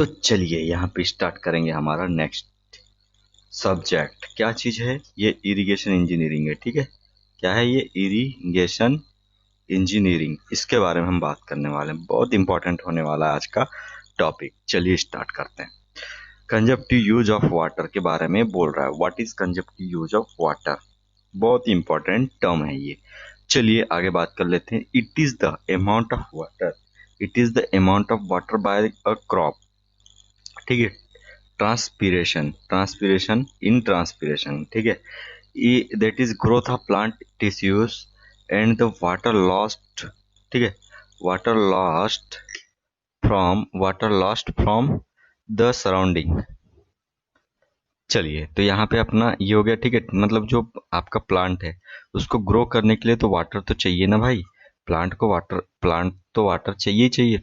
तो चलिए यहाँ पे स्टार्ट करेंगे हमारा नेक्स्ट सब्जेक्ट। क्या चीज़ है ये? इरिगेशन इंजीनियरिंग है। ठीक है, क्या है ये? Irrigation engineering. इसके बारे में हम बात करने वाले हैं, बहुत इंपॉर्टेंट होने वाला है आज का टॉपिक। चलिए स्टार्ट करते हैं। कंजप्टिव यूज ऑफ वाटर के बारे में बोल रहा है। What is consumptive use of water? बहुत इंपॉर्टेंट टर्म है ये। चलिए आगे बात कर लेते हैं। It is the amount of water, it is the amount of water by a crop. ठीक है, ट्रांसपीरेशन, ट्रांसपीरेशन इन ट्रांसपीरेशन। ठीक है, that is growth of plant tissues and the water lost. ठीक है, water lost from the surrounding. चलिए तो यहाँ पे अपना ये हो गया। ठीक है, मतलब जो आपका प्लांट है उसको ग्रो करने के लिए तो वाटर तो चाहिए ना भाई। प्लांट तो वाटर चाहिए ही चाहिए।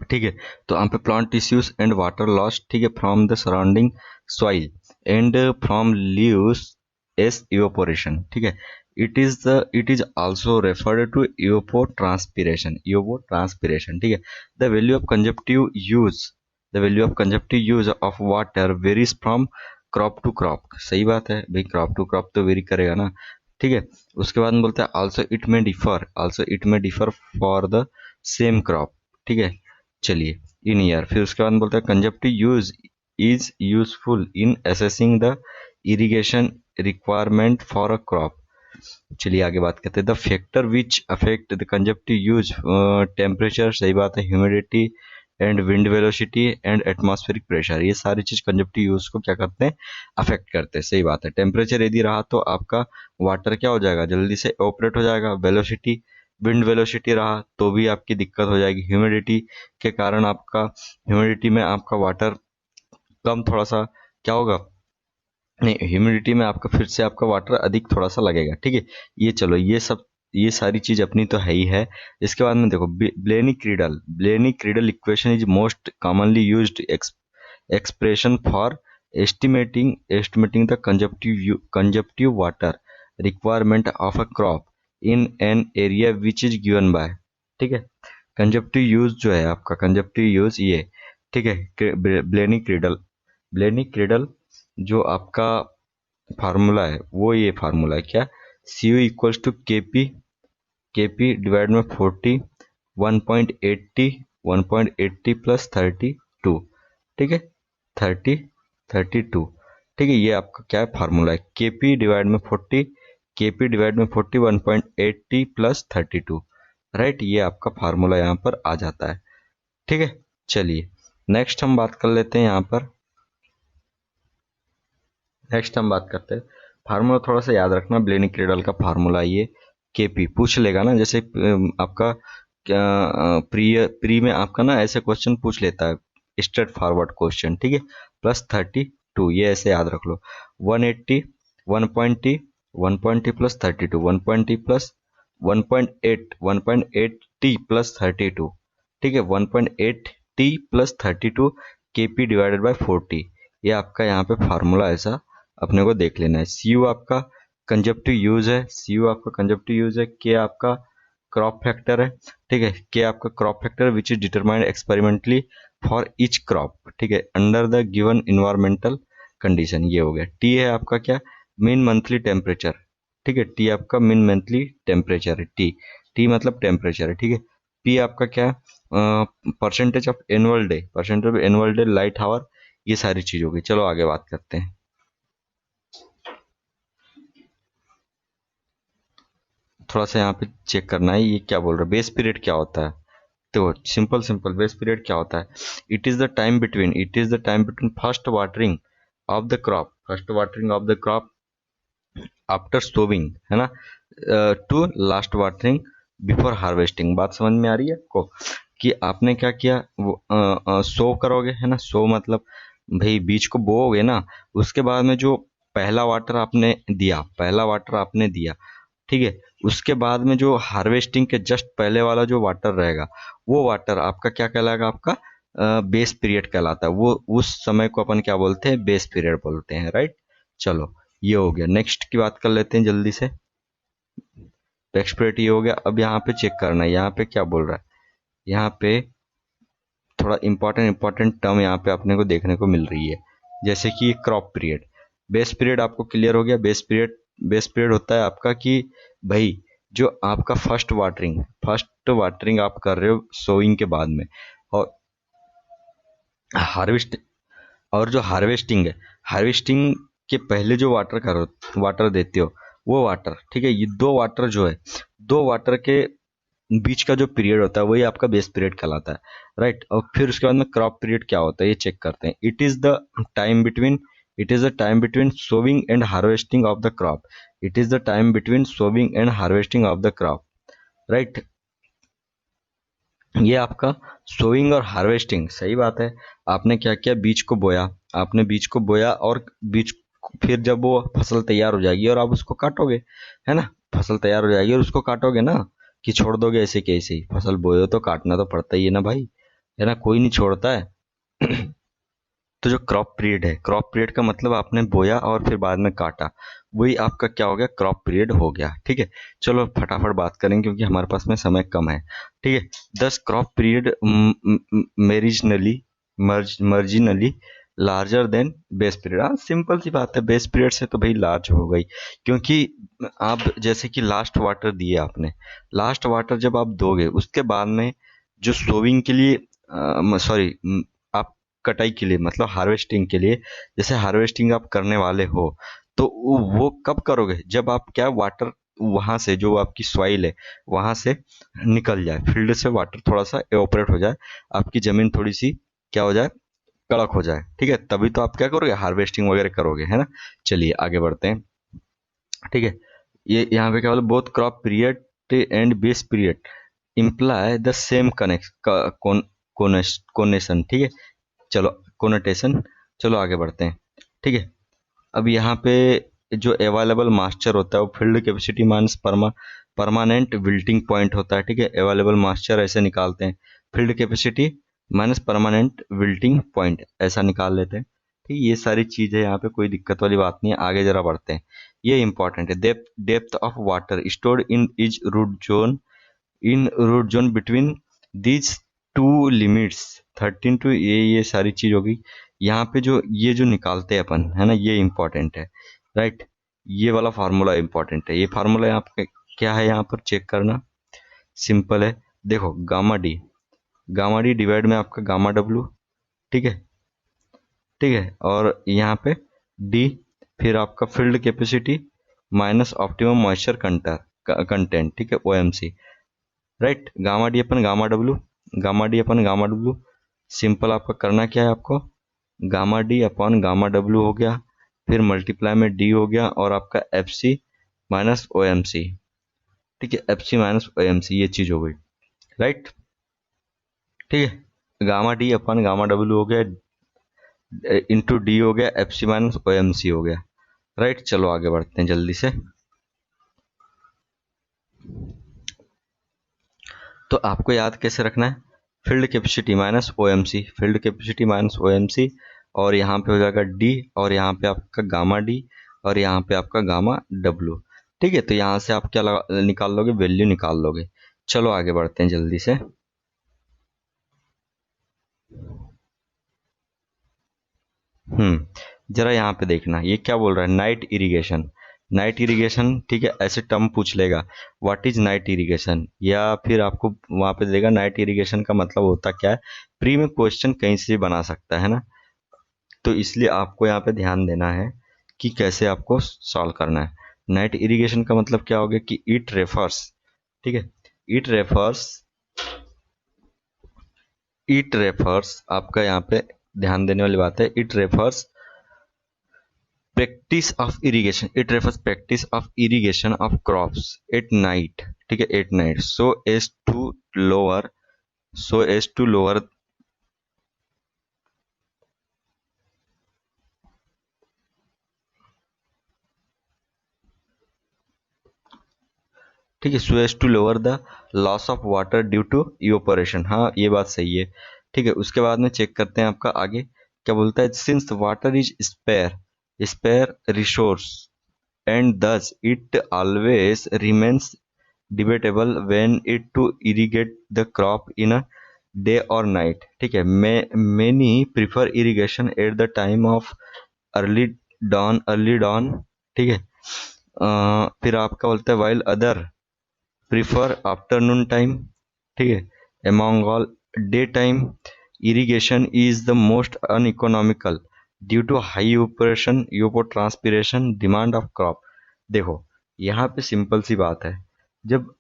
ठीक है, तो यहाँ पे plant tissues and water lost. ठीक है, from the surrounding soil and from leaves as evaporation. ठीक है, it is also referred to evapotranspiration. ठीक है, the value of consumptive use the value of consumptive use of water varies from crop to crop. सही बात है भाई, crop to crop तो vary करेगा ना। ठीक है, उसके बाद में बोलते हैं also it may differ for the same crop. ठीक है, चलिए इन ईयर। फिर उसके बाद बोलते हैं consumptive use is useful in assessing the irrigation requirement for a crop. चलिए आगे बात करते हैं। The factor which affect the consumptive use, temperature, सही बात है, humidity and wind velocity and atmospheric pressure. ये सारी चीज कंजप्टिव यूज को क्या करते हैं? अफेक्ट करते हैं। सही बात है, टेम्परेचर यदि रहा तो आपका वाटर क्या हो जाएगा? जल्दी से ऑपरेट हो जाएगा। वेलोसिटी, विंड वेलोसिटी रहा तो भी आपकी दिक्कत हो जाएगी। ह्यूमिडिटी के कारण आपका, ह्यूमिडिटी में आपका वाटर कम थोड़ा सा क्या होगा? नहीं, ह्यूमिडिटी में आपका फिर से आपका वाटर अधिक थोड़ा सा लगेगा। ठीक है, ये चलो ये सारी चीज अपनी तो है ही है। इसके बाद में देखो Blaney Criddle equation is most commonly used expression for estimating the consumptive water requirement of a crop in an area which is given by. ठीक है, कंजप्टिव यूज जो है आपका, कंजप्टिव यूज ये। ठीक है, ब्लेनी क्रीडल जो आपका फार्मूला है वो ये फार्मूला है। क्या? सी यू इक्वल्स टू के पी डिवाइड में 40, 1.80, 1.80 प्लस 32। ठीक है, 32। ठीक है, ये आपका क्या है? फार्मूला है। के पी डिवाइड में 40 1.80 प्लस 32। राइट, ये आपका फार्मूला यहाँ पर आ जाता है। ठीक है, चलिए नेक्स्ट हम बात कर लेते हैं। यहाँ पर नेक्स्ट हम बात करते हैं फार्मूला। थोड़ा सा याद रखना, ब्लेनी क्रीडल का फार्मूला ये केपी पूछ लेगा ना। जैसे आपका क्या प्री में आपका ना ऐसे क्वेश्चन पूछ लेता है, स्ट्रेट फॉरवर्ड क्वेश्चन। ठीक है, प्लस 32 ये ऐसे याद रख लो। 180, 1.t, 1.t plus 32, 1.t plus 1.8, 1.8t plus 32। ठीक है, 1.8t plus 32 KP divided by 40। ये आपका यहाँ पे फार्मूला ऐसा अपने को देख लेना है। सी यू आपका कंजप्टिव यूज है, के आपका क्रॉप फैक्टर है। ठीक है, के आपका crop factor which is determined experimentally for each crop. ठीक है, under the given environmental condition. ये हो गया। टी है आपका क्या? Mean monthly temperature. ठीक है, टी आपका मीन मंथली टेम्परेचर है। टी मतलब टेम्परेचर है। ठीक है, पी आपका क्या? Percentage of annual daylight hour. ये सारी चीज होगी। चलो आगे बात करते हैं। थोड़ा सा यहाँ पे चेक करना है, ये क्या बोल रहा है? बेस पीरियड क्या होता है? तो सिंपल बेस पीरियड क्या होता है? It is the time between first watering of the crop after sowing, है ना, to last watering before harvesting. बात समझ में आ रही है आपको? कि आपने क्या किया? वो सो करोगे, है ना, सो मतलब भाई बीज को बोओगे ना। उसके बाद में जो पहला वाटर आपने दिया। ठीक है, उसके बाद में जो हार्वेस्टिंग के जस्ट पहले वाला जो वाटर रहेगा, वो वाटर आपका क्या कहलाएगा? आपका बेस पीरियड कहलाता है। वो उस समय को अपन क्या बोलते हैं? बेस पीरियड बोलते हैं। राइट, चलो ये हो गया। नेक्स्ट की बात कर लेते हैं जल्दी से। नेक्स्ट पीरियड ये हो गया। अब यहाँ पे चेक करना है, यहाँ पे क्या बोल रहा है? यहाँ पे थोड़ा इंपॉर्टेंट टर्म यहाँ पे अपने को देखने को मिल रही है, जैसे कि क्रॉप पीरियड। बेस पीरियड आपको क्लियर हो गया। बेस पीरियड होता है आपका कि भाई जो आपका फर्स्ट वाटरिंग आप कर रहे हो सोइंग के बाद में, और हार्वेस्ट और जो हार्वेस्टिंग के पहले जो वाटर देते हो वो वाटर, ठीक है। ये दो वाटर जो है, दो वाटर के बीच का जो पीरियड होता है वही आपका बेस पीरियड कहलाता है, राइट। और फिर उसके बाद में क्रॉप पीरियड क्या होता है ये चेक करते हैं। It is the time between sowing and harvesting of the crop. It is the time between sowing and harvesting of the crop, right. ये आपका सोइंग और हार्वेस्टिंग, सही बात है। आपने क्या किया, बीज को बोया और फिर जब वो फसल तैयार हो जाएगी और आप उसको काटोगे, है ना। फसल तैयार हो जाएगी और उसको काटोगे ना, कि छोड़ दोगे ऐसे के ऐसे ही। फसल बोए तो काटना तो पड़ता ही है ना भाई, है ना, कोई नहीं छोड़ता है। तो जो क्रॉप पीरियड का मतलब आपने बोया और फिर बाद में काटा, वही आपका क्या हो गया, क्रॉप पीरियड हो गया, ठीक है। चलो फटाफट बात करेंगे क्योंकि हमारे पास में समय कम है, ठीक है। This crop period marginally larger than base period. हाँ, सिंपल सी बात है, बेस पीरियड से तो भाई लार्ज हो गई, क्योंकि आप जैसे कि लास्ट वाटर दिए आपने, लास्ट वाटर जब आप दोगे उसके बाद में जो सोविंग के लिए, सॉरी, आप कटाई के लिए मतलब हार्वेस्टिंग के लिए, जैसे हार्वेस्टिंग आप करने वाले हो तो वो कब करोगे, जब आप क्या वाटर वहां से, जो आपकी सॉइल है वहां से निकल जाए, फील्ड से वाटर थोड़ा सा एवोपरेट हो जाए, आपकी जमीन थोड़ी सी क्या हो जाए, कड़क हो जाए, ठीक है। तभी तो आप क्या करोगे, हार्वेस्टिंग वगैरह करोगे, है ना। चलिए आगे बढ़ते हैं, ठीक है। ये यहाँ पे क्या बोला, both crop period and base period imply the same connotation, ठीक है। चलो, कोनोटेशन। चलो आगे बढ़ते हैं, ठीक है। अब यहाँ पे जो अवेलेबल मास्टर होता है वो field capacity minus permanent wilting point होता है, ठीक है। अवेलेबल मास्टर ऐसे निकालते हैं, field capacity minus permanent wilting point, ऐसा निकाल लेते हैं, ठीक। ये सारी चीजें यहाँ पे कोई दिक्कत वाली बात नहीं है। आगे जरा बढ़ते हैं, ये इंपॉर्टेंट है। Depth of water stored in root zone between these two limits 13 to, ये सारी चीज होगी। यहाँ पे जो ये जो निकालते हैं अपन, है ना, ये इंपॉर्टेंट है, राइट। ये वाला फार्मूला इंपॉर्टेंट है। ये फार्मूला यहाँ पे क्या है, यहाँ पर चेक करना सिंपल है। देखो, गामा डी डिवाइड में आपका गामा डब्ल्यू, ठीक है, ठीक है। और यहाँ पे डी, फिर आपका field capacity minus optimum moisture content, ठीक है, OMC, राइट। गामा डी अपन गामा डब्ल्यू सिंपल आपका करना क्या है, आपको gamma D upon gamma W हो गया, फिर मल्टीप्लाई में डी हो गया, और आपका F C minus O M C, ठीक है, F C minus O M C, ये चीज हो गई, राइट, ठीक है। Gamma D upon gamma W हो गया, इंटू डी हो गया, F C minus O M C हो गया, राइट। चलो आगे बढ़ते हैं जल्दी से। तो आपको याद कैसे रखना है, field capacity minus O M C, field capacity minus O M C, और यहाँ पे हो जाएगा डी, और यहाँ पे आपका गामा डी, और यहाँ पे आपका गामा डब्ल्यू, ठीक है। तो यहाँ से आप क्या निकाल लोगे, वैल्यू निकाल लोगे। चलो आगे बढ़ते हैं जल्दी से। जरा यहाँ पे देखना, ये क्या बोल रहा है, नाइट इरिगेशन। नाइट इरिगेशन, ठीक है, ऐसे टर्म पूछ लेगा, व्हाट इज नाइट इरिगेशन, या फिर आपको वहां पे देगा नाइट इरिगेशन का मतलब होता क्या है। प्री में क्वेश्चन कहीं से भी बना सकता है ना, तो इसलिए आपको यहाँ पे ध्यान देना है कि कैसे आपको सॉल्व करना है। नाइट इरिगेशन का मतलब क्या हो गया कि इट रेफर्स, ठीक है, इट रेफर्स इट रेफर्स आपका यहाँ पे ध्यान देने वाली बात है, it refers practice of irrigation of crops at night, ठीक है, at night, so as to lower, ठीक है, so as to lower the loss of water due to evaporation. हाँ, ये बात सही है, ठीक है। उसके बाद में चेक करते हैं आपका आगे क्या बोलता है, since water is spare resource and thus it always remains debatable when it to irrigate the crop in a day और नाइट, ठीक है। Many prefer irrigation at the time of early early dawn, ठीक है। फिर आपका बोलता है while other prefer afternoon time, ठीक है। Among all day time irrigation is the most uneconomical due to high operation transpiration demand of crop. देखो यहाँ पे सिंपल सी बात है, जब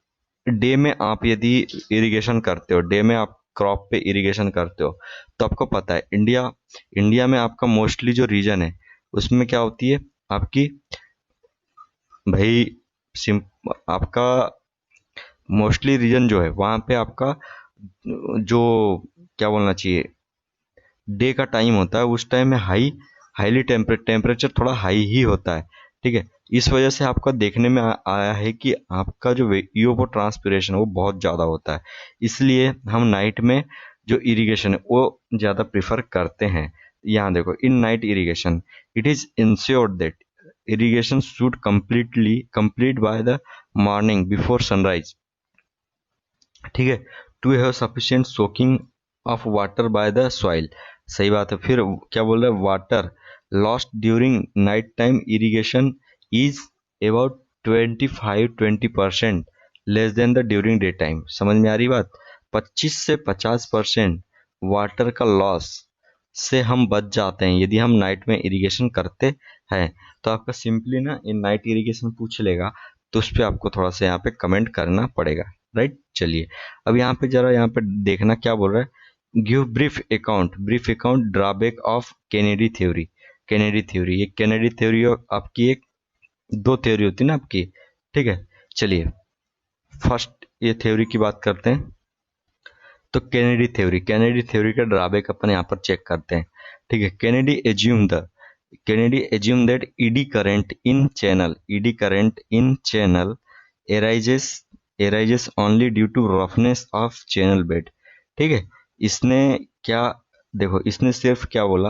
डे में आप यदि इरिगेशन करते हो, डे में आप क्रॉप पे इरिगेशन करते हो, तो आपको पता है इंडिया इंडिया में आपका मोस्टली जो रीजन है उसमें क्या होती है आपकी, भाई सिम आपका मोस्टली रीजन जो है वहां पे आपका जो क्या बोलना चाहिए, डे का टाइम होता है, उस टाइम में हाईली टेम्परेचर थोड़ा हाई ही होता है, ठीक है। इस वजह से आपका देखने में आया है कि आपका जो ईओपो ट्रांसपिरेशन है वो बहुत ज़्यादा होता है, इसलिए हम नाइट में जो इरिगेशन है वो ज़्यादा प्रिफर करते हैं। यहाँ देखो, in night irrigation it is ensured that irrigation should complete by the morning before sunrise, ठीक है, to have sufficient soaking of water by the soil. सही बात है। फिर क्या बोल रहे हैं, water lost during night time irrigation is about 25-20% less than the during day time. समझ में आ रही बात? 25 से 50% वाटर का लॉस से हम बच जाते हैं यदि हम नाइट में इरिगेशन करते हैं। तो आपका सिंपली ना इन नाइट इरिगेशन पूछ लेगा, तो उस पर आपको थोड़ा सा यहाँ पे कमेंट करना पड़ेगा, राइट। चलिए अब यहाँ पे जरा यहाँ पे देखना क्या बोल रहा है, give brief account drawback of Kennedy theory. ये कैनेडी थ्योरी आपकी एक दो थ्योरी होती है ना आपकी, ठीक है। चलिए फर्स्ट ये थ्योरी की बात करते हैं। तो कैनेडी थ्योरी का ड्रॉबैक अपन यहाँ पर चेक करते हैं, ठीक है। Kennedy assume that eddy current in channel arises only due to roughness of channel bed, ठीक है। इसने क्या, देखो इसने सिर्फ क्या बोला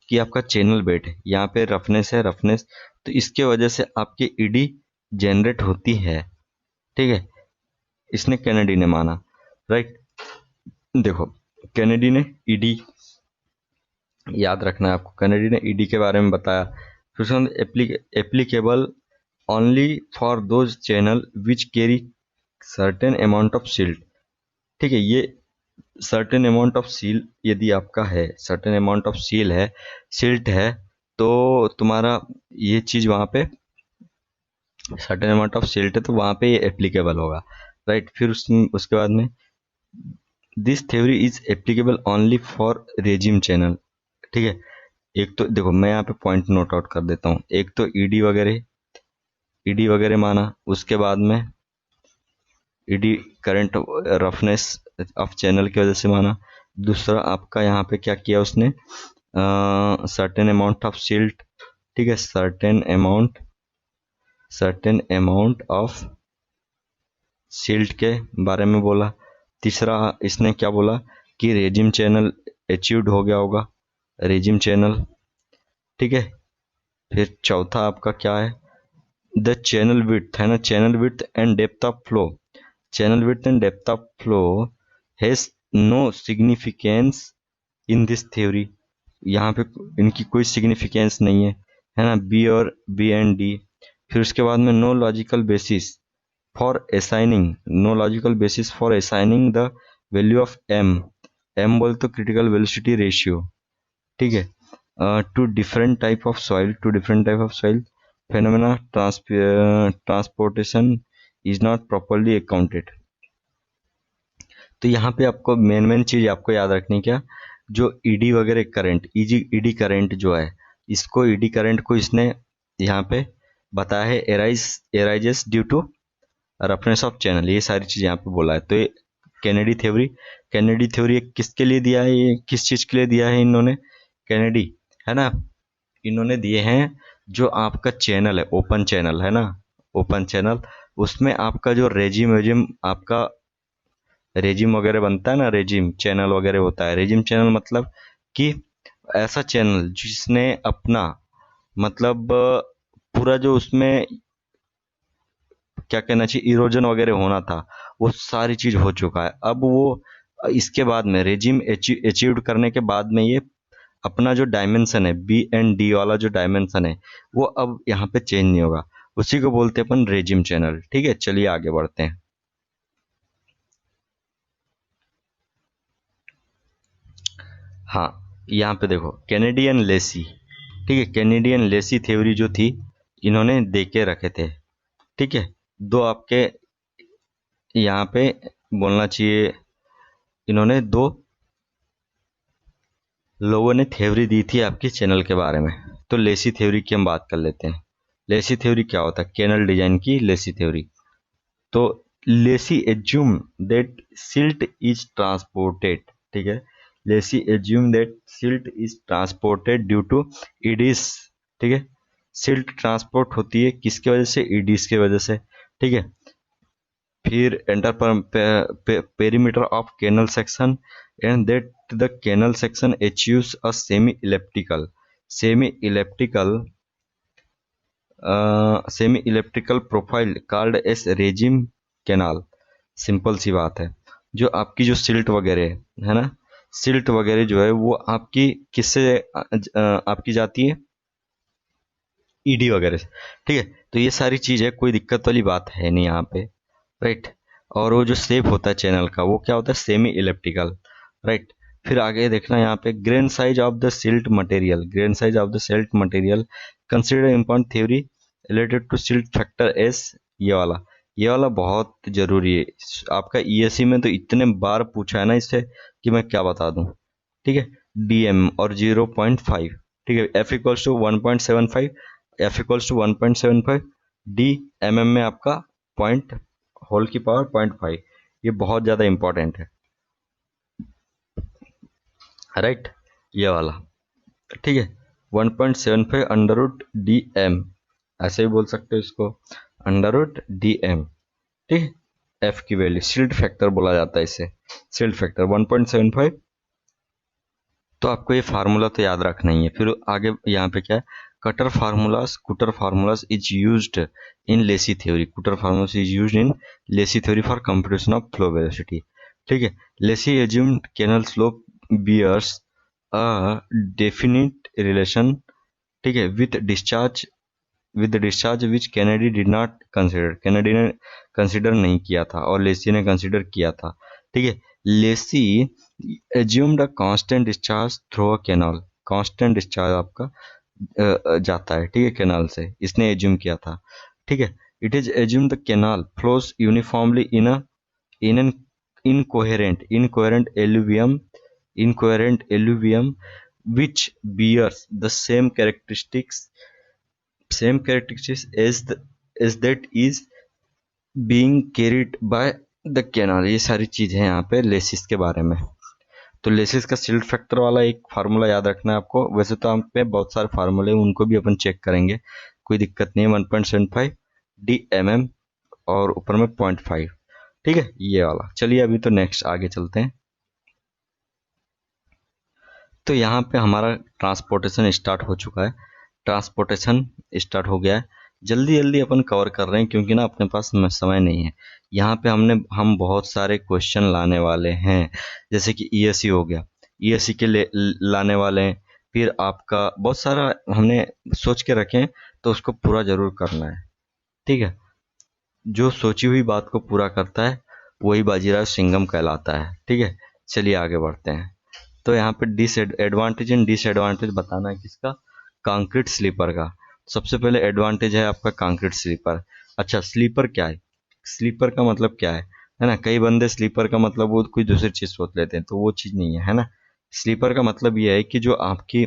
कि आपका चैनल बेड है, यहाँ पे रफनेस, तो इसके वजह से आपकी ईडी जनरेट होती है, ठीक है। इसने कैनेडी ने माना, राइट। देखो कैनेडी ने ईडी, याद रखना है आपको, कैनेडी ने ईडी के बारे में बताया। फिर applicable only for those channel which carry certain amount of silt, ठीक है। ये सर्टेन अमाउंट ऑफ सील यदि आपका है, सर्टेन अमाउंट ऑफ सील है, सिल्ट है, तो तुम्हारा ये चीज वहां पे सर्टेन अमाउंट ऑफ सिल्ट है तो वहां पे ये एप्लीकेबल होगा, राइट। फिर उसके बाद में this theory is applicable only for regime channel, ठीक है। एक तो देखो मैं यहाँ पे पॉइंट नोट आउट कर देता हूँ, एक तो ईडी वगैरह माना, उसके बाद में eddy current roughness of channel की वजह से माना। दूसरा आपका यहाँ पे क्या किया उसने, सर्टेन अमाउंट ऑफ सिल्ट, ठीक है, सर्टेन अमाउंट ऑफ सिल्ट के बारे में बोला। तीसरा इसने क्या बोला कि रेजिम चैनल अचीव्ड हो गया होगा, रेजिम चैनल, ठीक है। फिर चौथा आपका क्या है, द चैनल विड्थ है ना, channel width and depth of flow has no significance in this theory. यहाँ पे इनकी कोई सिग्निफिकेंस नहीं है ना, बी एंड डी। फिर उसके बाद में no logical basis for assigning the value of M बोल तो क्रिटिकल वेलोसिटी रेशियो, ठीक है, to different type of soil phenomena transportation is not properly accounted। तो यहाँ पे आपको मेन चीज आपको याद रखनी क्या, जो ईडी वगैरह करंट, ईडी करंट जो है, इसको ईडी करंट को इसने यहाँ पे बताया है arises due to roughness of channel, ये सारी चीज यहाँ पे बोला है। तो ये कैनेडी थ्योरी किसके लिए दिया है, ये किस चीज के लिए दिया है इन्होंने, कैनेडी है ना, इन्होंने दिए हैं जो आपका चैनल है, ओपन चैनल है ना, ओपन चैनल, उसमें आपका जो रेजिम आपका रेजिम वगैरह बनता है ना, रेजिम चैनल वगैरह होता है। रेजिम चैनल मतलब कि ऐसा चैनल जिसने अपना मतलब पूरा जो उसमें क्या कहना चाहिए इरोजन वगैरह होना था, वो सारी चीज हो चुका है। अब वो इसके बाद में रेजिम अचीव करने के बाद में ये अपना जो डायमेंशन है बी एंड डी वाला जो डायमेंशन है वो अब यहाँ पे चेंज नहीं होगा, उसी को बोलते हैं अपन रेजिम चैनल। ठीक है, चलिए आगे बढ़ते हैं। हाँ, यहाँ पे देखो कैनेडियन लेसी, ठीक है, कैनेडियन लेसी थ्योरी जो थी इन्होंने दे के रखे थे। ठीक है, दो आपके यहाँ पे बोलना चाहिए, इन्होंने दो लोगों ने थ्योरी दी थी आपकी चैनल के बारे में। तो लेसी थ्योरी की हम बात कर लेते हैं। लेसी थ्योरी क्या होता है? कैनल डिजाइन की लेसी थ्योरी। तो Lacey assume that silt is transported, ठीक है, Lacey assume that silt is transported due to eddies. ठीक है, सिल्ट ट्रांसपोर्ट होती है किसके वजह से? इडिस की वजह से। ठीक है, फिर entire perimeter of canal section and that the canal section achieves a semi elliptical profile called as regime canal. Simple सी बात है, जो आपकी जो सिल्ट वगैरह है ना, सिल्ट वगैरह जो है वो आपकी किससे आपकी जाती है? ईडी वगैरह से। ठीक है, तो ये सारी चीज है, कोई दिक्कत वाली बात है नहीं यहाँ पे, राइट। और वो जो शेप होता है चैनल का वो क्या होता है? Semi elliptical, right. फिर आगे देखना यहाँ पे grain size of the silt material, grain size of the silt material consider important theory related to silt factors. ये वाला बहुत जरूरी है आपका ईएससी में, तो इतने बार पूछा है ना इससे कि मैं क्या बता दूं। ठीक है, डीएम और 0.5, ठीक है, F equals to 1.75, F equals to 1.75, D M M में आपका पॉइंट होल की पावर 0.5, ये बहुत ज़्यादा इंपॉर्टेंट है, राइट, ये वाला। ठीक है, 1.75 अंडर रूट डी एम, ऐसे ही बोल सकते हो इसको, अंडर रूट डी एम। ठीक है, एफ की वैल्यू सिल्ट फैक्टर बोला जाता है इसे, सिल्ट फैक्टर 1.75। तो आपको ये फार्मूला तो याद रखना ही है। फिर आगे यहाँ पे क्या है? Kutter formulas is used in Lacey theory, Kutter formulas is used in Lacey theory for computation of flow velocity. ठीक है, Lacey assumed canal slope bears a definite relation, ठीक है, with discharge which Kennedy did not consider, Kennedy ने consider नहीं किया था और लेसी ने कंसिडर किया था। ठीक है, Lacey assumed a constant discharge through a canal, constant discharge आपका जाता है, ठीक है, कैनाल से, इसने एज्यूम किया था। ठीक है, it is assume the canal flows uniformly in an incoherent alluvium which bears the same characteristics as that is being carried by the canal। ये सारी चीजें हैं यहाँ पे लेसिस के बारे में। तो लेसिस का सिल्ट फैक्टर वाला एक फार्मूला याद रखना है आपको। वैसे तो हम पे बहुत सारे फार्मूले उनको भी अपन चेक करेंगे, कोई दिक्कत नहीं है। 1.75 डी एम एम और ऊपर में 0.5। ठीक है, ये वाला। चलिए अभी तो नेक्स्ट आगे चलते हैं। तो यहाँ पे हमारा ट्रांसपोर्टेशन स्टार्ट हो चुका है, ट्रांसपोर्टेशन स्टार्ट हो गया है। जल्दी जल्दी अपन कवर कर रहे हैं क्योंकि ना अपने पास समय नहीं है। यहाँ पे हम बहुत सारे क्वेश्चन लाने वाले हैं, जैसे कि ईएससी हो गया, ईएससी के लिए लाने वाले हैं। फिर आपका बहुत सारा हमने सोच के रखे हैं, तो उसको पूरा जरूर करना है। ठीक है, जो सोची हुई बात को पूरा करता है वही बाजीराव सिंघम कहलाता है। ठीक है, चलिए आगे बढ़ते हैं। तो यहाँ पे एडवांटेज एंड डिसएडवांटेज बताना है किसका? कंक्रीट स्लीपर का। सबसे पहले एडवांटेज है आपका कंक्रीट स्लीपर। अच्छा, स्लीपर क्या है? स्लीपर का मतलब क्या है ना? कई बंदे स्लीपर का मतलब वो कोई दूसरी चीज सोच लेते हैं, तो वो चीज नहीं है ना। स्लीपर का मतलब ये है कि जो आपकी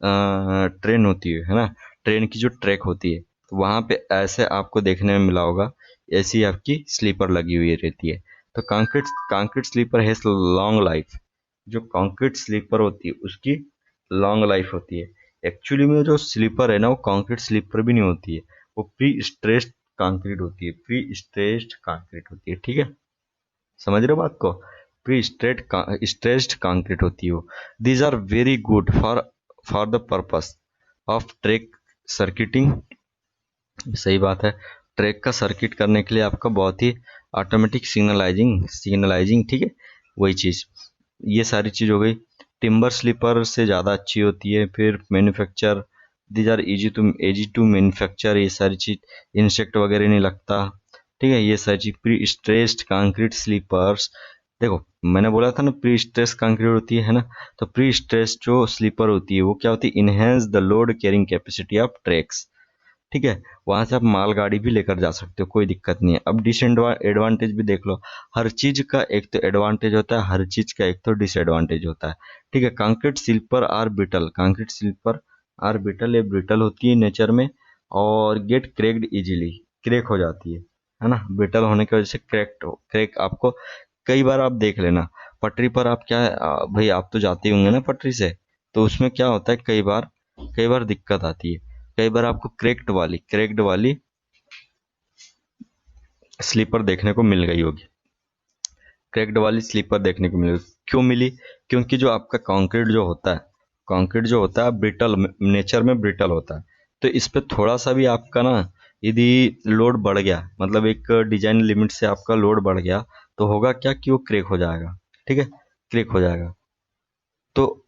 ट्रेन होती है ना, ट्रेन की जो ट्रैक होती है, तो वहां पे ऐसे आपको देखने में मिला होगा, ऐसी आपकी स्लीपर लगी हुई रहती है। तो concrete sleeper has long life. जो कंक्रीट स्लीपर होती है उसकी लॉन्ग लाइफ होती है। एक्चुअली में जो स्लीपर है ना, वो कंक्रीट स्लीपर भी नहीं होती है, वो प्री स्ट्रेस्ड कंक्रीट होती है, प्री स्ट्रेस्ड कंक्रीट होती है। ठीक है, समझ रहे हो बात को? प्री स्ट्रेस्ड कंक्रीट होती है वो। These are very good for the purpose of track circuiting. सही बात है, ट्रैक का सर्किट करने के लिए आपका बहुत ही ऑटोमेटिक सिग्नलाइजिंग, ठीक है, वही चीज़, ये सारी चीज़ हो गई। टिम्बर स्लीपर से ज़्यादा अच्छी होती है। फिर manufacture, these are easy to manufacture, ये सारी चीज़ इंसेक्ट वगैरह नहीं लगता, ठीक है। ये सारी चीज़ प्री स्ट्रेस्ड कंक्रीट स्लीपर्स, देखो मैंने बोला था ना प्री स्ट्रेस कंक्रीट होती है ना, तो प्री स्ट्रेस जो स्लीपर होती है वो क्या होती है, enhance the load carrying capacity of tracks, ठीक है। वहां से आप मालगाड़ी भी लेकर जा सकते हो, कोई दिक्कत नहीं है। अब एडवांटेज भी देख लो। हर चीज का एक तो एडवांटेज होता है, हर चीज का एक तो डिसएडवांटेज होता है, ठीक है। Concrete sleeper are brittle, concrete sleeper are brittle, ये ब्रिटल होती है नेचर में और गेट क्रेक्ड इजीली, क्रेक हो जाती है ना। ब्रिटल होने की वजह से क्रेक आपको कई बार आप देख लेना पटरी पर, आप क्या भाई आप तो जाते होंगे ना पटरी से, तो उसमें क्या होता है कई बार दिक्कत आती है। कई बार आपको क्रेक्ड वाली स्लीपर देखने को मिल गई होगी, क्रैक्ड वाली स्लीपर देखने को मिलेगी। क्यों मिली? क्योंकि जो आपका कंक्रीट जो होता है ब्रिटल, नेचर में ब्रिटल होता है। तो इस पे थोड़ा सा भी आपका ना यदि लोड बढ़ गया, मतलब एक डिजाइन लिमिट से आपका लोड बढ़ गया, तो होगा क्या कि वो क्रैक हो जाएगा, ठीक है, क्रैक हो जाएगा। तो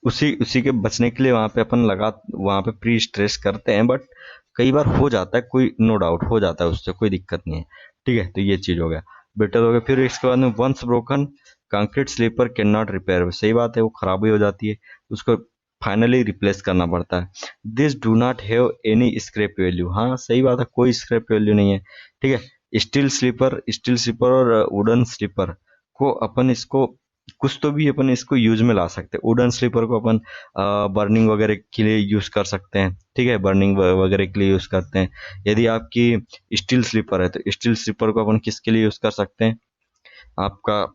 उसी उसी के बचने के लिए वहां पे प्री स्ट्रेस करते हैं, बट कई बार हो जाता है, कोई नो डाउट हो जाता है, उससे कोई दिक्कत नहीं है, ठीक है। तो ये चीज हो गया, बेटर हो गया। फिर इसके बाद में once broken concrete sleeper can not repair, सही बात है, वो खराब ही हो जाती है, उसको फाइनली रिप्लेस करना पड़ता है। This do not have any scrap value, हाँ सही बात है, कोई स्क्रैप वैल्यू नहीं है, ठीक है। स्टील स्लीपर और वुडन स्लीपर को अपन इसको कुछ तो भी अपन इसको यूज में ला सकते हैं। वुडन स्लीपर को अपन बर्निंग वगैरह के लिए यूज कर सकते हैं, ठीक है, बर्निंग वगैरह के लिए यूज करते हैं। यदि आपकी स्टील स्लीपर है तो स्टील स्लीपर को अपन किसके लिए यूज कर सकते हैं, आपका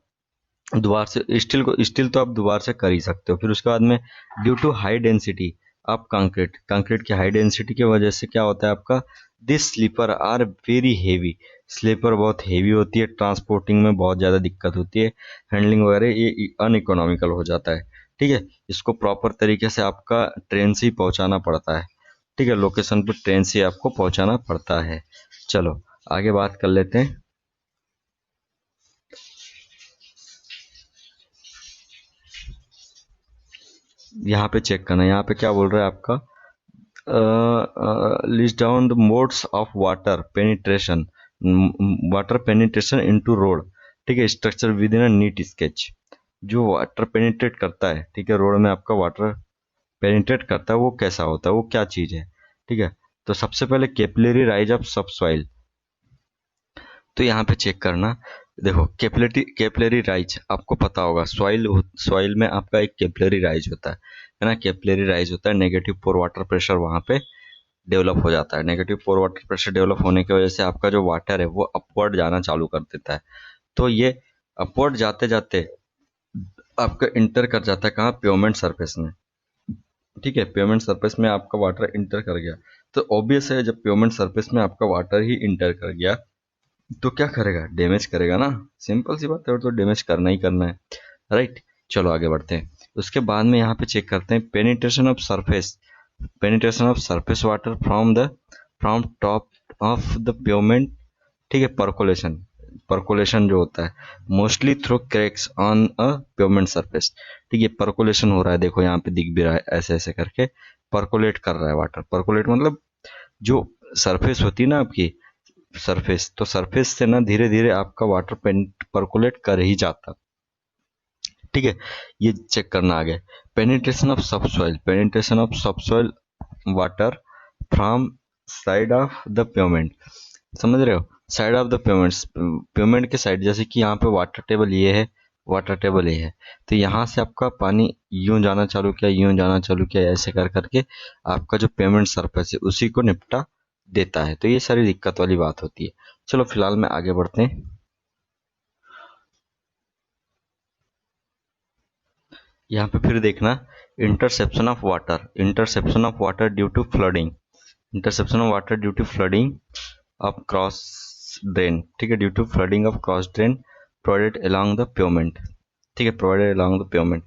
द्वार से स्टील तो आप द्वार से कर ही सकते हो। फिर उसके बाद में due to high density of concrete की हाई डेंसिटी की वजह से क्या होता है आपका, this sleeper are very heavy, sleeper बहुत हेवी होती है, ट्रांसपोर्टिंग में बहुत ज़्यादा दिक्कत होती है, हैंडलिंग वगैरह ये अनइकोनॉमिकल हो जाता है, ठीक है। इसको प्रॉपर तरीके से आपका ट्रेन से ही पहुंचाना पड़ता है, ठीक है, लोकेशन पर ट्रेन से आपको पहुंचाना पड़ता है। चलो आगे बात कर लेते हैं। यहाँ पे चेक करना, यहाँ पे क्या बोल रहा है आपका, list down the modes of water penetration into road, ठीक है, structure with in a neat sketch. जो वाटर पेनिट्रेट करता है, ठीक है, रोड में आपका वाटर पेनिट्रेट करता है, वो कैसा होता है, वो क्या चीज है, ठीक है। तो सबसे पहले कैपिलरी राइज ऑफ सब सॉइल, तो यहाँ पे चेक करना, देखो कैपिलरी राइज आपको पता होगा, सॉइल में आपका एक कैपिलरी राइज होता है ना, कैपिलरी राइज होता है, नेगेटिव पोर वाटर प्रेशर वहां पे डेवलप हो जाता है। नेगेटिव पोर वाटर प्रेशर डेवलप होने की वजह से आपका जो वाटर है वो अपवर्ड जाना चालू कर देता है। तो ये अपवर्ड जाते जाते आपका इंटर कर जाता है कहाँ, पेवमेंट सरफेस में, ठीक है। पेवमेंट सरफेस में आपका वाटर इंटर कर गया, तो ऑब्वियस है जब पेवमेंट सरफेस में आपका वाटर ही इंटर कर गया तो क्या करेगा, डैमेज करेगा ना, सिंपल सी बात है, और तो डैमेज करना ही करना है, राइट। चलो आगे बढ़ते हैं। उसके बाद में यहाँ पे चेक करते हैं penetration of surface water from top of the pavement, ठीक है। परकोलेशन जो होता है mostly through cracks on a pavement surface, ठीक है, परकोलेशन हो रहा है, देखो यहाँ पे दिख भी रहा है, ऐसे ऐसे करके परकोलेट कर रहा है वाटर। परकोलेट मतलब जो सरफेस होती है ना आपकी, सरफेस, तो सरफेस से ना धीरे धीरे आपका वाटर परकोलेट कर ही जाता, ठीक है। ये चेक करना आगे। Penetration of subsoil water from side of the pavement, समझ रहे हो, साइड ऑफ द पेवमेंट के साइड, जैसे कि यहाँ पे वाटर टेबल ये है, वाटर टेबल ये है, तो यहाँ से आपका पानी यूं जाना चालू किया, यूं जाना चालू किया, ऐसे कर करके आपका जो पेमेंट सरफेस है उसी को निपटा देता है। तो ये सारी दिक्कत वाली बात होती है। चलो फिलहाल में आगे बढ़ते हैं। यहाँ पे फिर देखना, interception of water due to flooding, interception of water due to flooding of cross drain, ठीक है, due to flooding of cross drain provided along the pavement, ठीक है, प्रोवाइडेड अलोंग द पेवमेंट।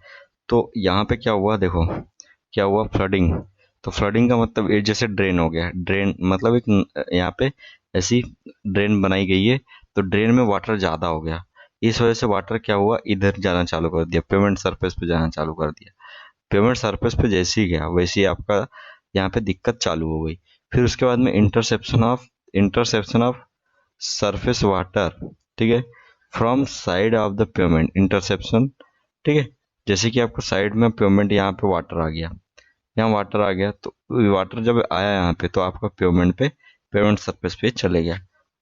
तो यहाँ पे क्या हुआ, देखो क्या हुआ, फ्लडिंग। तो फ्लडिंग का मतलब एक जैसे ड्रेन हो गया, ड्रेन मतलब एक यहाँ पे ऐसी ड्रेन बनाई गई है, तो ड्रेन में वाटर ज़्यादा हो गया, इस वजह से वाटर क्या हुआ, इधर जाना चालू कर दिया, पेमेंट सरफेस पे जाना चालू कर दिया। पेमेंट सरफेस पे जैसे ही गया वैसे ही आपका यहाँ पे दिक्कत चालू हो गई। फिर उसके बाद में इंटरसेप्शन ऑफ सरफेस वाटर, ठीक है, from side of the payment interception, ठीक है। जैसे कि आपको साइड में पेमेंट, यहाँ पे वाटर आ गया, यहाँ वाटर आ गया, तो वाटर जब आया यहाँ पे तो आपका पेमेंट सरफेस पे चले गया,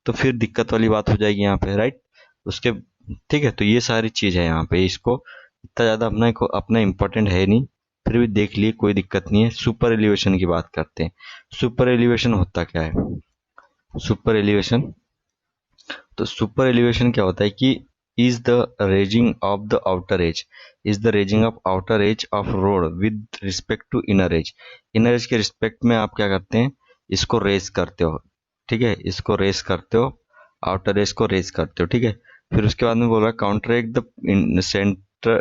तो फिर दिक्कत वाली बात हो जाएगी यहाँ पे, राइट। उसके ठीक है, तो ये सारी चीज है यहाँ पे, इसको इतना ज्यादा अपना इम्पोर्टेंट है नहीं, फिर भी देख लिए, कोई दिक्कत नहीं है। सुपर एलिवेशन की बात करते हैं। सुपर एलिवेशन होता क्या है? सुपर एलिवेशन, तो सुपर एलिवेशन क्या होता है कि is the raising of the outer edge, is the raising of outer edge of road with respect to inner edge. Inner edge के रिस्पेक्ट में आप क्या करते हैं, इसको रेस करते हो, ठीक है, इसको रेस करते हो, आउटर एज को रेस करते हो, ठीक है। फिर उसके बाद में बोल रहा है काउंटरएक्ट द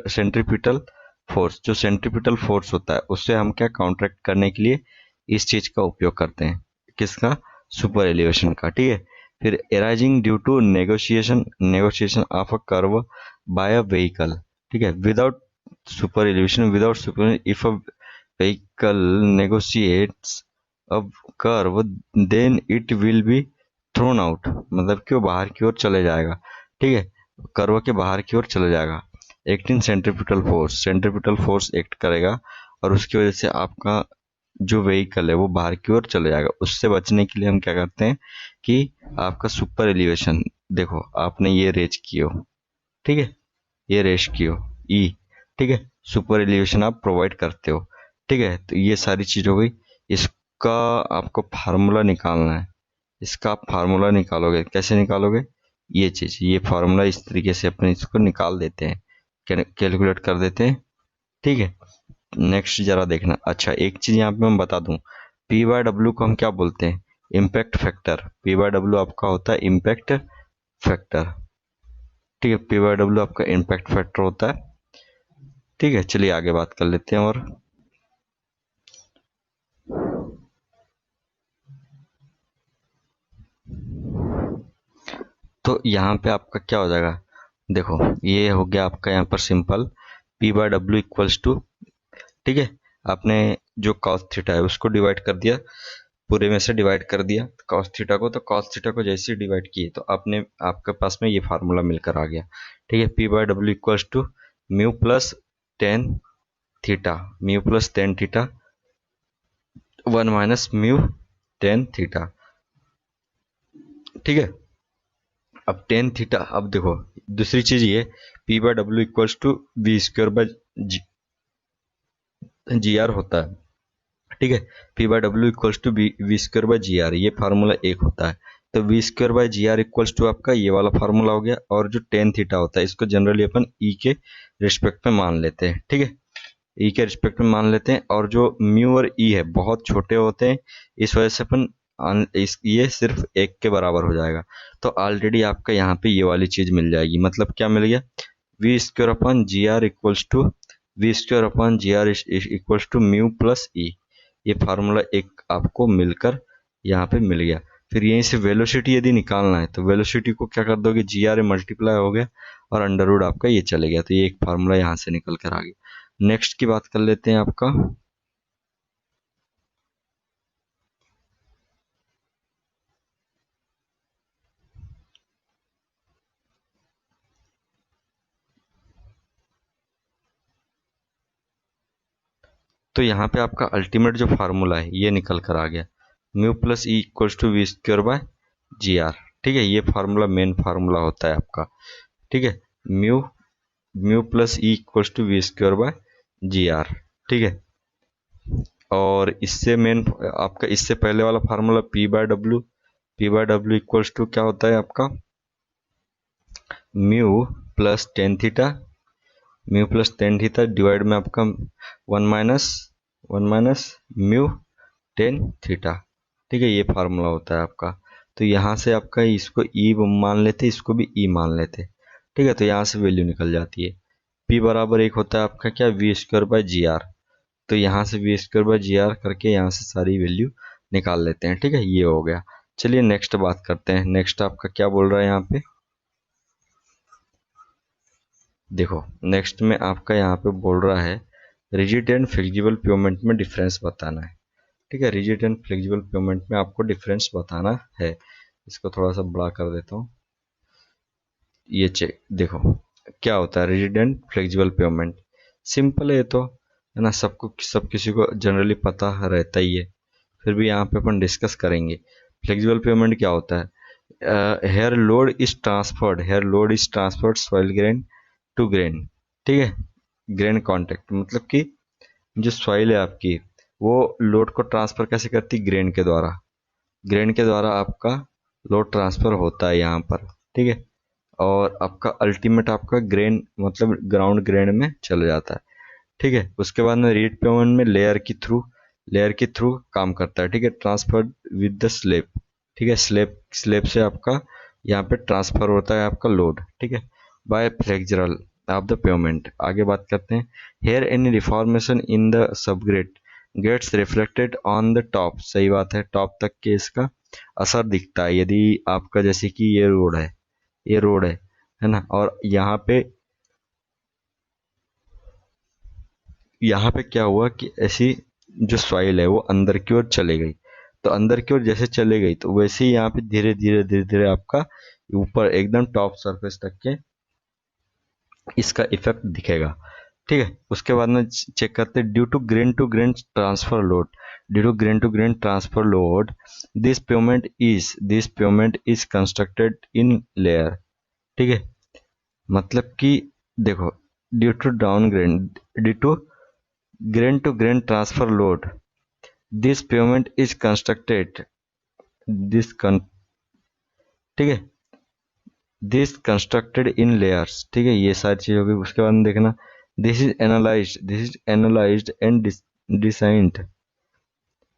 सेंट्रीपिटल फोर्स, जो सेंट्रीपिटल फोर्स होता है उससे हम क्या काउंटरएक्ट करने के लिए इस चीज का उपयोग करते हैं, किसका, सुपर एलिवेशन का, ठीक है। फिर arising due to negotiation of a curve by a vehicle, ठीक है, without super if a vehicle negotiates a curve then it will be thrown out, मतलब कि वो बाहर की ओर चले जाएगा, ठीक है, कर्व के बाहर की ओर चले जाएगा। एक्टिंग सेंट्रीपिटल फोर्स एक्ट करेगा और उसकी वजह से आपका जो व्हीकल है वो बाहर की ओर चले जाएगा। उससे बचने के लिए हम क्या करते हैं कि आपका सुपर एलिवेशन, देखो आपने ये रेज की हो, ठीक है, ये रेज की हो ई, ठीक है, सुपर एलिवेशन आप प्रोवाइड करते हो, ठीक है। तो ये सारी चीज हो गई। इसका आपको फार्मूला निकालना है, इसका आप फार्मूला निकालोगे, कैसे निकालोगे, ये फार्मूला इस तरीके से अपने इसको निकाल देते हैं, कैलकुलेट कर देते हैं, ठीक है। नेक्स्ट जरा देखना। अच्छा, एक चीज यहाँ पे मैं बता दूं, पी बाय डब्ल्यू को हम क्या बोलते हैं, impact factor. P by W आपका होता है इम्पैक्ट फैक्टर, ठीक है, पी बाय डब्ल्यू आपका इम्पैक्ट फैक्टर होता है, ठीक है। चलिए आगे बात कर लेते हैं। और तो यहाँ पे आपका क्या हो जाएगा, देखो ये हो गया आपका यहाँ पर simple, P by W equals to, ठीक है, आपने जो कॉस थीटा है उसको डिवाइड कर दिया, पूरे में से डिवाइड कर दिया कॉस थीटा को, तो कॉस थीटा को जैसे ही डिवाइड किए तो आपने आपके पास में ये फार्मूला मिलकर आ गया, ठीक है। P by W equals to mu plus ten theta, mu plus ten theta 1 - mu ten theta, ठीक है। अब टेन थीटा, अब देखो दूसरी चीज ये, P by W equals to V square by G R होता है, ठीक है। P by W equals to V square by G R, ये फार्मूला एक होता है। तो V square by G R equals to आपका ये वाला फार्मूला हो गया, और जो टेन थीटा होता है इसको जनरली अपन ई के रिस्पेक्ट में मान लेते हैं, ठीक है, ई के रिस्पेक्ट में मान लेते हैं। और जो म्यू और ई है बहुत छोटे होते हैं, इस वजह से अपन ये सिर्फ एक के बराबर हो जाएगा। तो ऑलरेडी आपका यहाँ पे ये वाली चीज मिल जाएगी, मतलब क्या मिल गया, V square upon g R equals to V square upon g R equals to mu plus e, ये फार्मूला एक आपको मिलकर यहाँ पे मिल गया। फिर यहीं से वेलोसिटी यदि निकालना है तो वेलोसिटी को क्या कर दोगे, जी आर मल्टीप्लाई हो गया और अंडर रूट आपका ये चले गया, तो ये एक फार्मूला यहाँ से निकल कर आ गया। नेक्स्ट की बात कर लेते हैं आपका, तो यहाँ पे आपका अल्टीमेट जो फार्मूला है ये निकल कर आ गया, mu plus E equals to V square by G R, ठीक है। ये फार्मूला मेन फार्मूला होता है आपका, ठीक है, mu mu plus E equals to V square by G R, ठीक है। और इससे मेन आपका, इससे पहले वाला formula P by W equals to क्या होता है आपका, mu plus ten theta, mu plus ten theta divide में आपका one minus mu ten theta, ठीक है, ये फार्मूला होता है आपका। तो यहाँ से आपका इसको ई मान लेते, इसको भी ई मान लेते, ठीक है, तो यहाँ से वैल्यू निकल जाती है। पी बराबर एक होता है आपका क्या, V square by G R, तो यहाँ से V square by G R करके यहाँ से सारी वैल्यू निकाल लेते हैं, ठीक है, ये हो गया। चलिए नेक्स्ट बात करते हैं। नेक्स्ट आपका क्या बोल रहा है यहाँ पे, देखो नेक्स्ट में आपका यहाँ पे बोल रहा है रिजिड एंड फ्लेक्सिबल पेमेंट में डिफरेंस बताना है। ठीक है, रिजिड एंड फ्लेक्सिबल पेमेंट में आपको डिफरेंस बताना है। इसको थोड़ा सा बड़ा कर देता हूँ। ये चेक देखो क्या होता है rigid and flexible pavement. Simple है ये तो, है ना, सबको सब किसी को जनरली पता रहता ही है, फिर भी यहाँ पे अपन डिस्कस करेंगे। फ्लेक्सिबल पेमेंट क्या होता है? Here load is transferred, here load is transferred soil grain to grain. ठीक है, ग्रेन कांटेक्ट मतलब कि जो सॉइल है आपकी, वो लोड को ट्रांसफर कैसे करती? ग्रेन के द्वारा। ग्रेन के द्वारा आपका लोड ट्रांसफर होता है यहाँ पर। ठीक है, और आपका अल्टीमेट आपका ग्रेन मतलब ग्राउंड ग्रेन में चला जाता है। ठीक है, उसके बाद में रीड पेमेंट में लेयर के थ्रू काम करता है। ठीक है, ट्रांसफर विद द स्लेब। ठीक है, स्लेब से आपका यहाँ पे ट्रांसफर होता है आपका लोड। ठीक है, by flexural of the pavement. आगे बात करते हैं। Here any reformation in the subgrade gets reflected on the top. सही बात है, टॉप तक के इसका असर दिखता है। यदि आपका जैसे कि ये रोड है ना, और यहाँ पे क्या हुआ कि ऐसी जो सॉइल है वो अंदर की ओर चले गई, तो अंदर की ओर जैसे चले गई तो वैसे ही यहाँ पे धीरे धीरे आपका ऊपर एकदम टॉप सरफेस तक के इसका इफेक्ट दिखेगा। ठीक है, उसके बाद में चेक करते हैं due to grain transfer load. Due to grain transfer load this pavement is constructed in layer. ठीक है, मतलब कि देखो due to grain transfer load this pavement is constructed this ठीक है, दिस कंस्ट्रक्टेड इन लेयर्स। ठीक है, ये सारी चीज होगी। उसके बाद में देखना this is analysed and designed.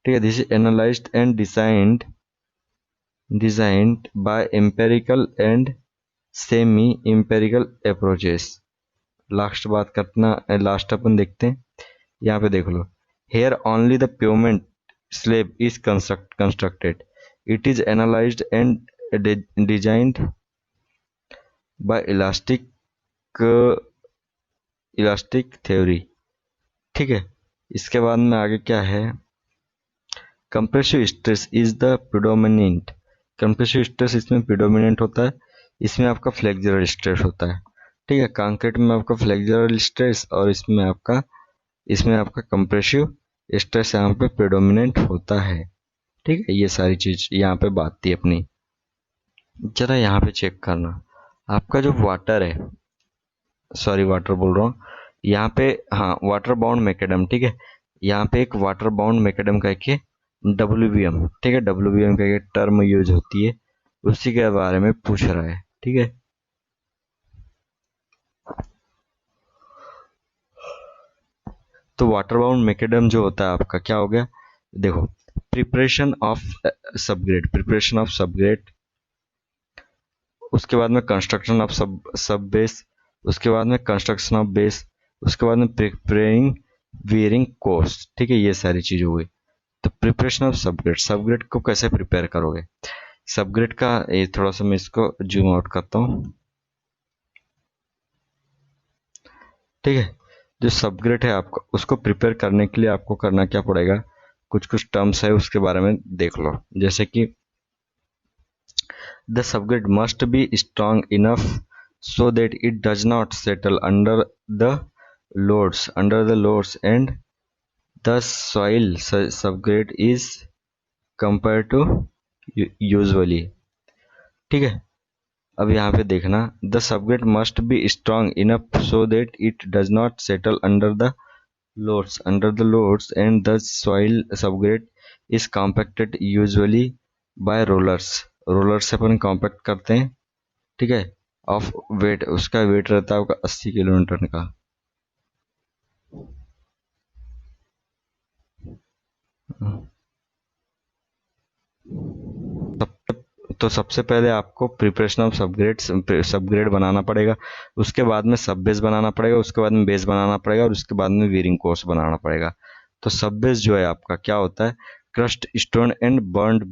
ठीक है, this is analysed and designed by empirical and semi empirical approaches. Last अपन देखते हैं। यहाँ पे देख लो, here only the pavement slab is constructed, it is analysed and designed by elastic theory. ठीक है, इसके बाद में आगे क्या है? Compressive stress is the predominant. Compressive stress इसमें प्रिडोमिनेंट होता है, इसमें आपका फ्लेक्सुरल स्ट्रेस होता है। ठीक है, कंक्रीट में आपका फ्लेक्सुरल स्ट्रेस और इसमें आपका कंप्रेसिव स्ट्रेस यहाँ पे प्रिडोमिनेंट होता है। ठीक है, ये सारी चीज यहाँ पे बात थी अपनी। जरा यहाँ पे चेक करना, आपका जो वाटर है, सॉरी वाटर बोल रहा हूँ यहाँ पे, हाँ वाटर बाउंड मैकेडम। ठीक है, यहाँ पे एक वाटर बाउंड मैकेडम कह के WBM, ठीक है, WBM कह के टर्म यूज होती है, उसी के बारे में पूछ रहा है। ठीक है, तो वाटर बाउंड मैकेडम जो होता है आपका क्या हो गया? देखो, प्रिपरेशन ऑफ सबग्रेड, उसके बाद में कंस्ट्रक्शन ऑफ सब बेस, उसके बाद में कंस्ट्रक्शन ऑफ बेस, उसके बाद में प्रिपेयरिंग वियरिंग कोर्स। ठीक है, ये सारी चीज हो गई। तो प्रिपरेशन ऑफ सबग्रेड को कैसे प्रिपेयर करोगे? सबग्रेड का ये थोड़ा सा मैं इसको जूम आउट करता हूँ। ठीक है, जो सबग्रेड है आपको उसको प्रिपेयर करने के लिए आपको करना क्या पड़ेगा? कुछ कुछ टर्म्स है उसके बारे में देख लो, जैसे कि the subgrade must be strong enough so that it does not settle the loads and the soil subgrade is compared to usually। ठीक है, अब यहाँ पे देखना, the subgrade must be strong enough so that it does not settle under the loads and the soil subgrade is compacted usually by roller से अपन compact करते हैं। ठीक है, ऑफ वेट, उसका वेट रहता है 80 किलोमीटर का। तो सबसे पहले आपको प्रिपरेशन ऑफ सबग्रेड बनाना पड़ेगा, उसके बाद में सब बेस बनाना पड़ेगा, उसके बाद में बेस बनाना पड़ेगा, और उसके बाद में वीरिंग कोर्स बनाना पड़ेगा। तो सब बेस जो है आपका क्या होता है? Crushed stone and burnt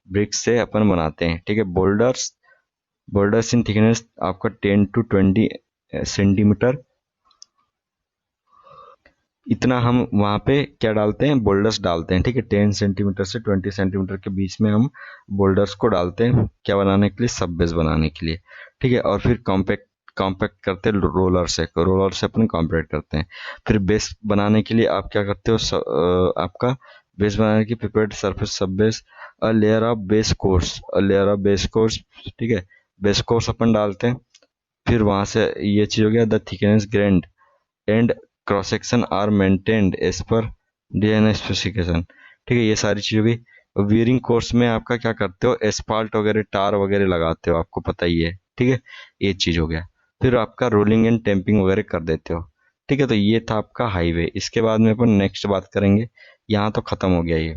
bricks से अपन बनाते हैं। ठीक है, बोल्डर्स बोल्डर्स इन थिकनेस आपका 10 to 20 सेंटीमीटर, इतना हम वहाँ पे क्या डालते हैं, बोल्डर्स डालते हैं। ठीक है, 10 सेंटीमीटर से 20 सेंटीमीटर के बीच में हम बोल्डर्स को डालते हैं, क्या बनाने के लिए, सब बेस बनाने के लिए। ठीक है, और फिर कॉम्पैक्ट कॉम्पैक्ट करते हैं रोलर से अपन कॉम्पैक्ट करते हैं। फिर बेस बनाने के लिए आप क्या करते हो, आपका बेस बनाने की प्रिपेयर्ड सरफेस सब base, a layer of base course, ठीक है, बेस कोर्स अपन डालते हैं। फिर वहां से ये चीज हो गया, the thickness grade and cross section are maintained as per design specification. ठीक है, ये सारी चीज हो गई। वियरिंग कोर्स में आपका क्या करते हो, एस्फाल्ट वगैरह टार वगैरह लगाते हो, आपको पता ही है। ठीक है, ये चीज हो गया। फिर आपका रोलिंग एंड टेम्पिंग वगैरह कर देते हो। ठीक है, तो ये था आपका हाईवे। इसके बाद में अपन नेक्स्ट बात करेंगे, यहाँ तो खत्म हो गया ये।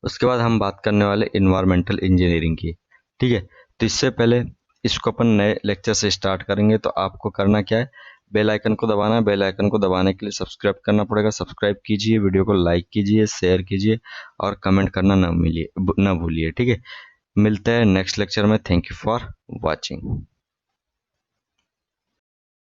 उसके बाद हम बात करने वाले इन्वायरमेंटल इंजीनियरिंग की। ठीक है, तो इससे पहले इसको अपन नए लेक्चर से स्टार्ट करेंगे, तो आपको करना क्या है, बेल आइकन को दबाना है। बेल आइकन को दबाने के लिए सब्सक्राइब करना पड़ेगा। सब्सक्राइब कीजिए, वीडियो को लाइक कीजिए, शेयर कीजिए और कमेंट करना ना भूलिए। ठीक है, मिलते हैं नेक्स्ट लेक्चर में। Thank you for watching.